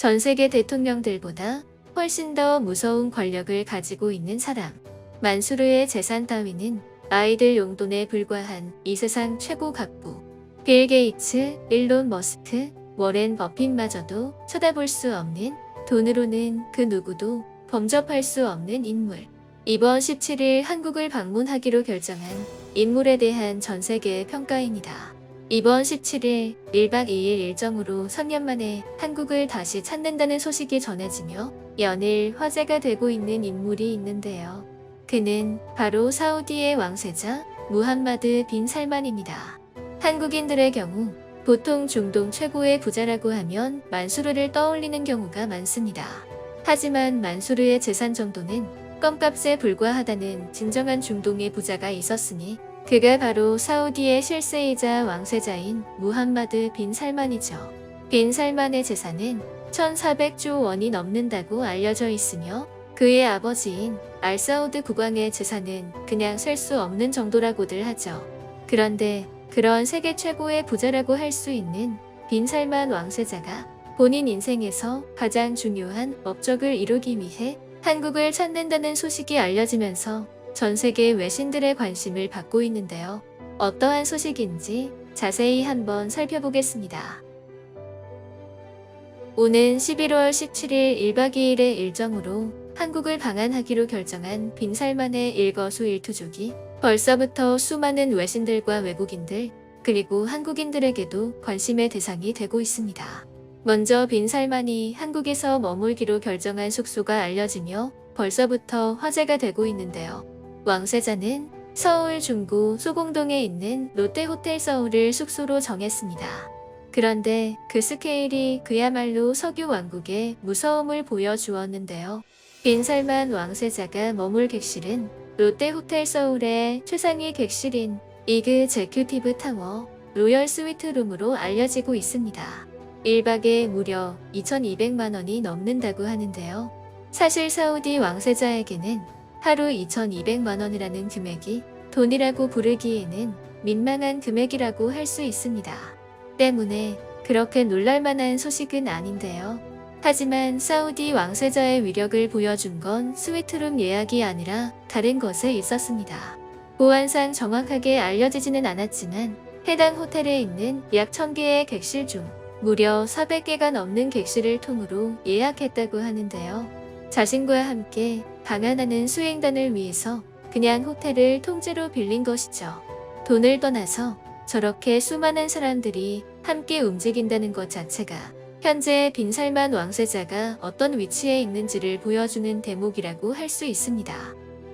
전 세계 대통령들보다 훨씬 더 무서운 권력을 가지고 있는 사람. 만수르의 재산 따위는 아이들 용돈에 불과한 이 세상 최고 갑부. 빌 게이츠, 일론 머스크, 워렌 버핏마저도 쳐다볼 수 없는, 돈으로는 그 누구도 범접할 수 없는 인물. 이번 17일 한국을 방문하기로 결정한 인물에 대한 전 세계의 평가입니다. 이번 17일 1박 2일 일정으로 3년 만에 한국을 다시 찾는다는 소식이 전해지며 연일 화제가 되고 있는 인물이 있는데요. 그는 바로 사우디의 왕세자 무함마드 빈 살만입니다. 한국인들의 경우 보통 중동 최고의 부자라고 하면 만수르를 떠올리는 경우가 많습니다. 하지만 만수르의 재산 정도는 껌값에 불과하다는 진정한 중동의 부자가 있었으니 그가 바로 사우디의 실세이자 왕세자인 무함마드 빈 살만이죠. 빈 살만의 재산은 1400조 원이 넘는다고 알려져 있으며 그의 아버지인 알사우드 국왕의 재산은 그냥 셀 수 없는 정도라고들 하죠. 그런데 그런 세계 최고의 부자라고 할 수 있는 빈 살만 왕세자가 본인 인생에서 가장 중요한 업적을 이루기 위해 한국을 찾는다는 소식이 알려지면서 전 세계 외신들의 관심을 받고 있는데요. 어떠한 소식인지 자세히 한번 살펴보겠습니다. 오는 11월 17일 1박 2일의 일정으로 한국을 방한하기로 결정한 빈 살만의 일거수일투족이 벌써부터 수많은 외신들과 외국인들 그리고 한국인들에게도 관심의 대상이 되고 있습니다. 먼저 빈 살만이 한국에서 머물기로 결정한 숙소가 알려지며 벌써부터 화제가 되고 있는데요. 왕세자는 서울 중구 소공동에 있는 롯데호텔 서울을 숙소로 정했습니다. 그런데 그 스케일이 그야말로 석유 왕국의 무서움을 보여주었는데요. 빈 살만 왕세자가 머물 객실은 롯데호텔 서울의 최상위 객실인 이그 제큐티브 타워 로열 스위트룸으로 알려지고 있습니다. 1박에 무려 2,200만 원이 넘는다고 하는데요. 사실 사우디 왕세자에게는 하루 2,200만 원이라는 금액이 돈이라고 부르기에는 민망한 금액이라고 할 수 있습니다. 때문에 그렇게 놀랄만한 소식은 아닌데요. 하지만 사우디 왕세자의 위력을 보여준 건 스위트룸 예약이 아니라 다른 것에 있었습니다. 보안상 정확하게 알려지지는 않았지만 해당 호텔에 있는 약 1000개의 객실 중 무려 400개가 넘는 객실을 통으로 예약했다고 하는데요. 자신과 함께 방한하는 수행단을 위해서 그냥 호텔을 통째로 빌린 것이죠. 돈을 떠나서 저렇게 수많은 사람들이 함께 움직인다는 것 자체가 현재 빈 살만 왕세자가 어떤 위치에 있는지를 보여주는 대목이라고 할 수 있습니다.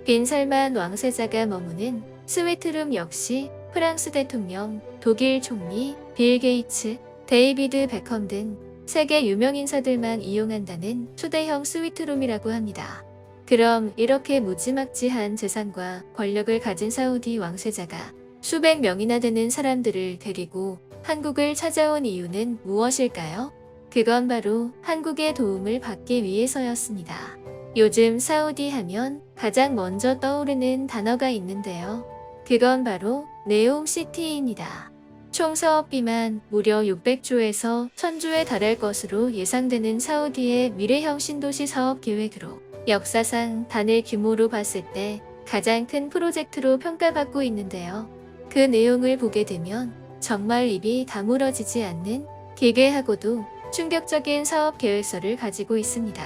빈 살만 왕세자가 머무는 스위트룸 역시 프랑스 대통령, 독일 총리, 빌 게이츠, 데이비드 베컴 등 세계 유명 인사들만 이용한다는 초대형 스위트룸이라고 합니다. 그럼 이렇게 무지막지한 재산과 권력을 가진 사우디 왕세자가 수백 명이나 되는 사람들을 데리고 한국을 찾아온 이유는 무엇일까요? 그건 바로 한국의 도움을 받기 위해서였습니다. 요즘 사우디 하면 가장 먼저 떠오르는 단어가 있는데요. 그건 바로 네옴시티입니다. 총 사업비만 무려 600조에서 1000조에 달할 것으로 예상되는 사우디의 미래형 신도시 사업 계획으로 역사상 단일 규모로 봤을 때 가장 큰 프로젝트로 평가받고 있는데요. 그 내용을 보게 되면 정말 입이 다물어지지 않는 기괴하고도 충격적인 사업 계획서를 가지고 있습니다.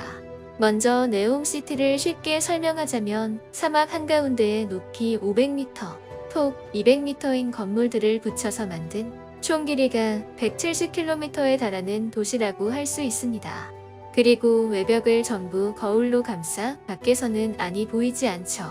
먼저 네옴시티를 쉽게 설명하자면 사막 한가운데에 높이 500m, 폭 200m인 건물들을 붙여서 만든 총 길이가 170km에 달하는 도시라고 할 수 있습니다. 그리고 외벽을 전부 거울로 감싸 밖에서는 안이 보이지 않죠.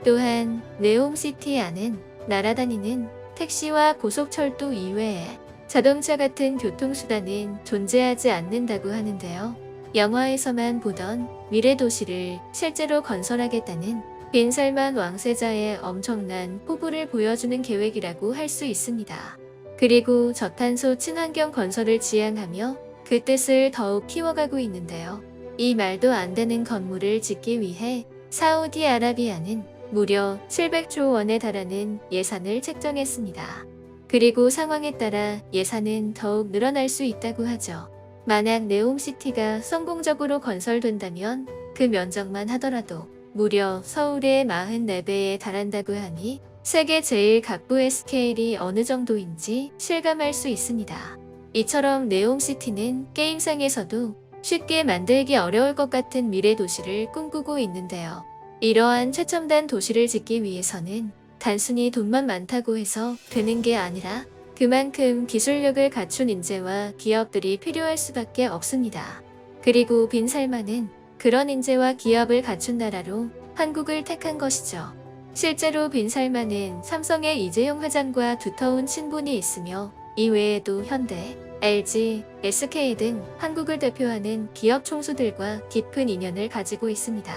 또한 네옴시티 안은 날아다니는 택시와 고속철도 이외에 자동차 같은 교통수단은 존재하지 않는다고 하는데요. 영화에서만 보던 미래 도시를 실제로 건설하겠다는 빈 살만 왕세자의 엄청난 포부를 보여주는 계획이라고 할 수 있습니다. 그리고 저탄소 친환경 건설을 지향하며 그 뜻을 더욱 키워가고 있는데요. 이 말도 안 되는 건물을 짓기 위해 사우디아라비아는 무려 700조 원에 달하는 예산을 책정했습니다. 그리고 상황에 따라 예산은 더욱 늘어날 수 있다고 하죠. 만약 네옴시티가 성공적으로 건설된다면 그 면적만 하더라도 무려 서울의 44배에 달한다고 하니 세계 제일 각부의 스케일이 어느 정도인지 실감할 수 있습니다. 이처럼 네옴시티는 게임상에서도 쉽게 만들기 어려울 것 같은 미래 도시를 꿈꾸고 있는데요. 이러한 최첨단 도시를 짓기 위해서는 단순히 돈만 많다고 해서 되는 게 아니라 그만큼 기술력을 갖춘 인재와 기업들이 필요할 수밖에 없습니다. 그리고 빈살만은 그런 인재와 기업을 갖춘 나라로 한국을 택한 것이죠. 실제로 빈살만은 삼성의 이재용 회장과 두터운 친분이 있으며 이외에도 현대, LG, SK 등 한국을 대표하는 기업 총수들과 깊은 인연을 가지고 있습니다.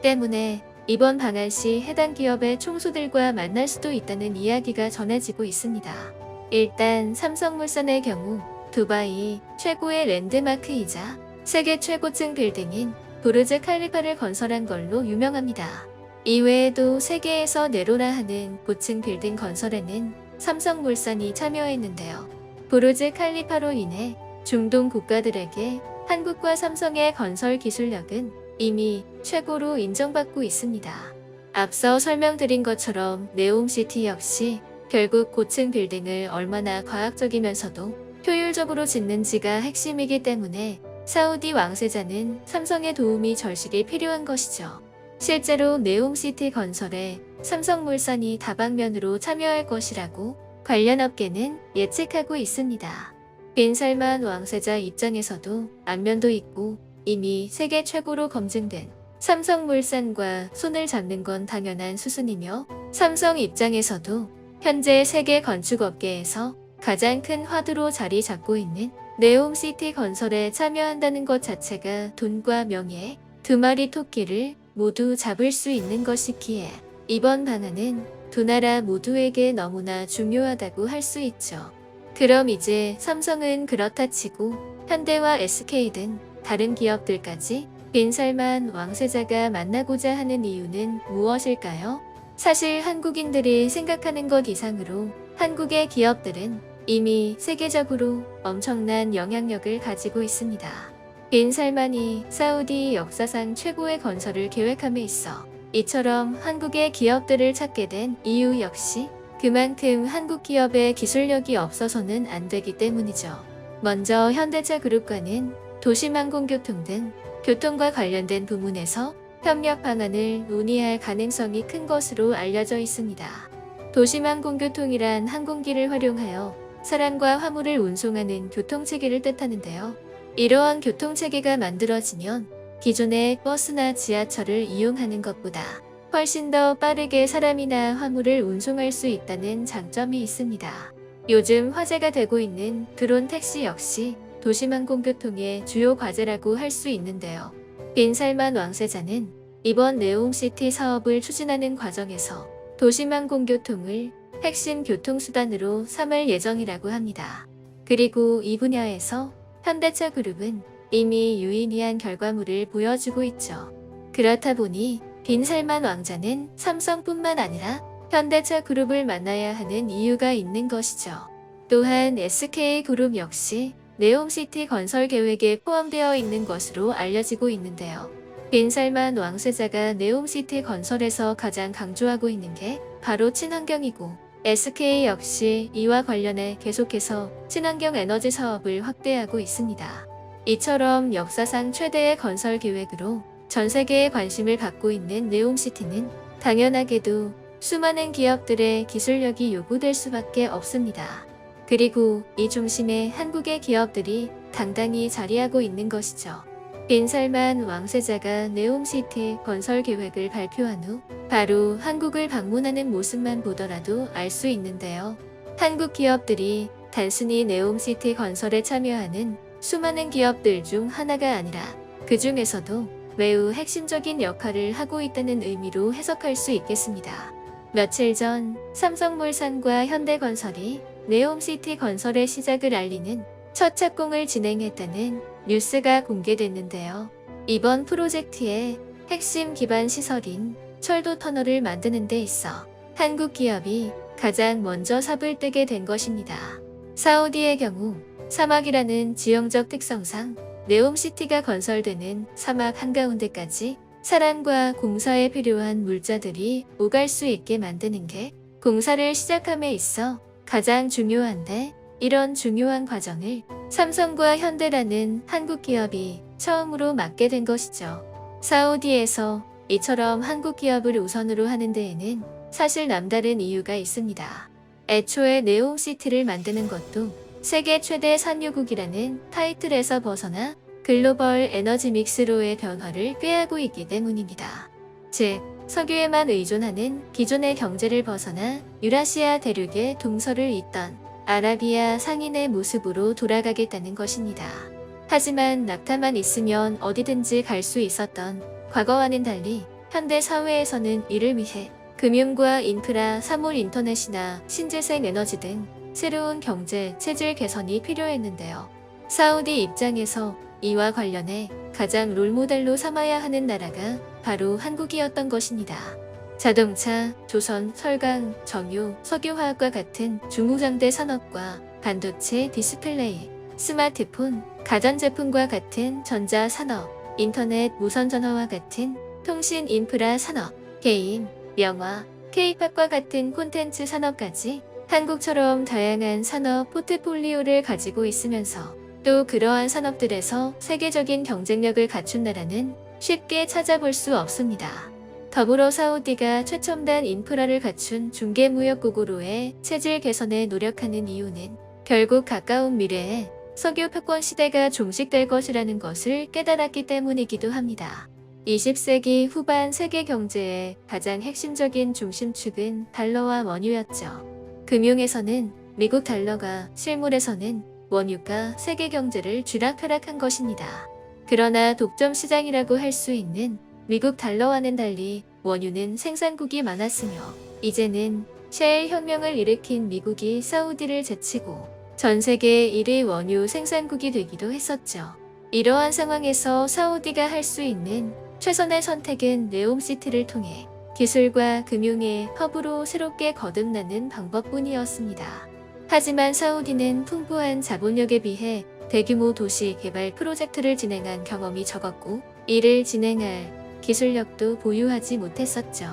때문에 이번 방한 시 해당 기업의 총수들과 만날 수도 있다는 이야기가 전해지고 있습니다. 일단 삼성물산의 경우 두바이 최고의 랜드마크이자 세계 최고층 빌딩인 부르즈 칼리파를 건설한 걸로 유명합니다. 이외에도 세계에서 내로라 하는 고층 빌딩 건설에는 삼성물산이 참여했는데요. 부르즈 칼리파로 인해 중동 국가들에게 한국과 삼성의 건설 기술력은 이미 최고로 인정받고 있습니다. 앞서 설명드린 것처럼 네옴시티 역시 결국 고층 빌딩을 얼마나 과학적이면서도 효율적으로 짓는지가 핵심이기 때문에 사우디 왕세자는 삼성의 도움이 절실히 필요한 것이죠. 실제로 네옴시티 건설에 삼성물산이 다방면으로 참여할 것이라고 관련 업계는 예측하고 있습니다. 빈살만 왕세자 입장에서도 안면도 있고 이미 세계 최고로 검증된 삼성물산과 손을 잡는 건 당연한 수순이며 삼성 입장에서도 현재 세계 건축업계에서 가장 큰 화두로 자리 잡고 있는 네옴시티 건설에 참여한다는 것 자체가 돈과 명예, 두 마리 토끼를 모두 잡을 수 있는 것이기에 이번 방안은 두 나라 모두에게 너무나 중요하다고 할 수 있죠. 그럼 이제 삼성은 그렇다 치고 현대와 SK 등 다른 기업들까지 빈살만 왕세자가 만나고자 하는 이유는 무엇일까요? 사실 한국인들이 생각하는 것 이상으로 한국의 기업들은 이미 세계적으로 엄청난 영향력을 가지고 있습니다. 빈살만이 사우디 역사상 최고의 건설을 계획함에 있어 이처럼 한국의 기업들을 찾게 된 이유 역시 그만큼 한국 기업의 기술력이 없어서는 안 되기 때문이죠. 먼저 현대차그룹과는 도심항공교통 등 교통과 관련된 부문에서 협력 방안을 논의할 가능성이 큰 것으로 알려져 있습니다. 도심항공교통이란 항공기를 활용하여 사람과 화물을 운송하는 교통체계를 뜻하는데요. 이러한 교통체계가 만들어지면 기존의 버스나 지하철을 이용하는 것보다 훨씬 더 빠르게 사람이나 화물을 운송할 수 있다는 장점이 있습니다. 요즘 화제가 되고 있는 드론 택시 역시 도심항공교통의 주요 과제라고 할 수 있는데요. 빈살만 왕세자는 이번 네옴시티 사업을 추진하는 과정에서 도심항공교통을 핵심 교통수단으로 삼을 예정이라고 합니다. 그리고 이 분야에서 현대차그룹은 이미 유의미한 결과물을 보여주고 있죠. 그렇다 보니 빈살만 왕자는 삼성뿐만 아니라 현대차그룹을 만나야 하는 이유가 있는 것이죠. 또한 SK그룹 역시 네옴시티 건설 계획에 포함되어 있는 것으로 알려지고 있는데요. 빈살만 왕세자가 네옴시티 건설에서 가장 강조하고 있는 게 바로 친환경이고 SK 역시 이와 관련해 계속해서 친환경 에너지 사업을 확대하고 있습니다. 이처럼 역사상 최대의 건설 계획으로 전 세계의 관심을 받고 있는 네옴시티는 당연하게도 수많은 기업들의 기술력이 요구될 수밖에 없습니다. 그리고 이 중심에 한국의 기업들이 당당히 자리하고 있는 것이죠. 빈살만 왕세자가 네옴시티 건설 계획을 발표한 후 바로 한국을 방문하는 모습만 보더라도 알 수 있는데요. 한국 기업들이 단순히 네옴시티 건설에 참여하는 수많은 기업들 중 하나가 아니라 그 중에서도 매우 핵심적인 역할을 하고 있다는 의미로 해석할 수 있겠습니다. 며칠 전 삼성물산과 현대건설이 네옴시티 건설의 시작을 알리는 첫 착공을 진행했다는 뉴스가 공개됐는데요. 이번 프로젝트의 핵심 기반 시설인 철도 터널을 만드는 데 있어 한국 기업이 가장 먼저 삽을 뜨게 된 것입니다. 사우디의 경우 사막이라는 지형적 특성상 네옴시티가 건설되는 사막 한가운데까지 사람과 공사에 필요한 물자들이 오갈 수 있게 만드는 게 공사를 시작함에 있어 가장 중요한데, 이런 중요한 과정을 삼성과 현대라는 한국 기업이 처음으로 맡게 된 것이죠. 사우디에서 이처럼 한국 기업을 우선으로 하는 데에는 사실 남다른 이유가 있습니다. 애초에 네옴시티를 만드는 것도 세계 최대 산유국이라는 타이틀에서 벗어나 글로벌 에너지 믹스로의 변화를 꾀하고 있기 때문입니다. 즉, 석유에만 의존하는 기존의 경제를 벗어나 유라시아 대륙의 동서를 잇던 아라비아 상인의 모습으로 돌아가겠다는 것입니다. 하지만 낙타만 있으면 어디든지 갈 수 있었던 과거와는 달리 현대 사회에서는 이를 위해 금융과 인프라, 사물 인터넷이나 신재생 에너지 등 새로운 경제 체질 개선이 필요했는데요. 사우디 입장에서 이와 관련해 가장 롤모델로 삼아야 하는 나라가 바로 한국이었던 것입니다. 자동차, 조선, 설강, 정유, 석유화학과 같은 중무장대 산업과 반도체, 디스플레이, 스마트폰, 가전제품과 같은 전자산업, 인터넷, 무선전화와 같은 통신 인프라 산업, 게임, 영화, K-팝과 같은 콘텐츠 산업까지 한국처럼 다양한 산업 포트폴리오를 가지고 있으면서 또 그러한 산업들에서 세계적인 경쟁력을 갖춘 나라는 쉽게 찾아볼 수 없습니다. 더불어 사우디가 최첨단 인프라를 갖춘 중개무역국으로의 체질 개선에 노력하는 이유는 결국 가까운 미래에 석유 패권 시대가 종식될 것이라는 것을 깨달았기 때문이기도 합니다. 20세기 후반 세계 경제의 가장 핵심적인 중심축은 달러와 원유였죠. 금융에서는 미국 달러가, 실물에서는 원유가 세계 경제를 쥐락펴락한 것입니다. 그러나 독점 시장이라고 할 수 있는 미국 달러와는 달리 원유는 생산국이 많았으며, 이제는 셰일 혁명을 일으킨 미국이 사우디를 제치고 전 세계 1위 원유 생산국이 되기도 했었죠. 이러한 상황에서 사우디가 할 수 있는 최선의 선택은 네옴시티를 통해 기술과 금융의 허브로 새롭게 거듭나는 방법뿐이었습니다. 하지만 사우디는 풍부한 자본력에 비해 대규모 도시 개발 프로젝트를 진행한 경험이 적었고, 이를 진행할 기술력도 보유하지 못했었죠.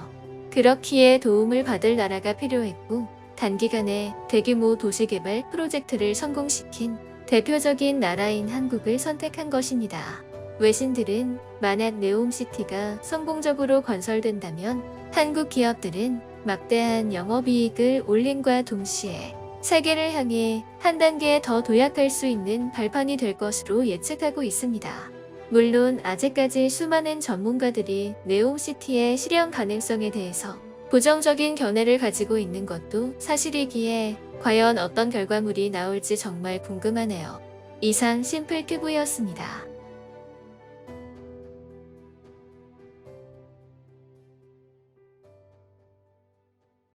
그렇기에 도움을 받을 나라가 필요했고, 단기간에 대규모 도시 개발 프로젝트를 성공시킨 대표적인 나라인 한국을 선택한 것입니다. 외신들은 만약 네옴시티가 성공적으로 건설된다면 한국 기업들은 막대한 영업이익을 올림과 동시에 세계를 향해 한 단계 더 도약할 수 있는 발판이 될 것으로 예측하고 있습니다. 물론 아직까지 수많은 전문가들이 네옴시티의 실현 가능성에 대해서 부정적인 견해를 가지고 있는 것도 사실이기에 과연 어떤 결과물이 나올지 정말 궁금하네요. 이상 심플 큐브였습니다.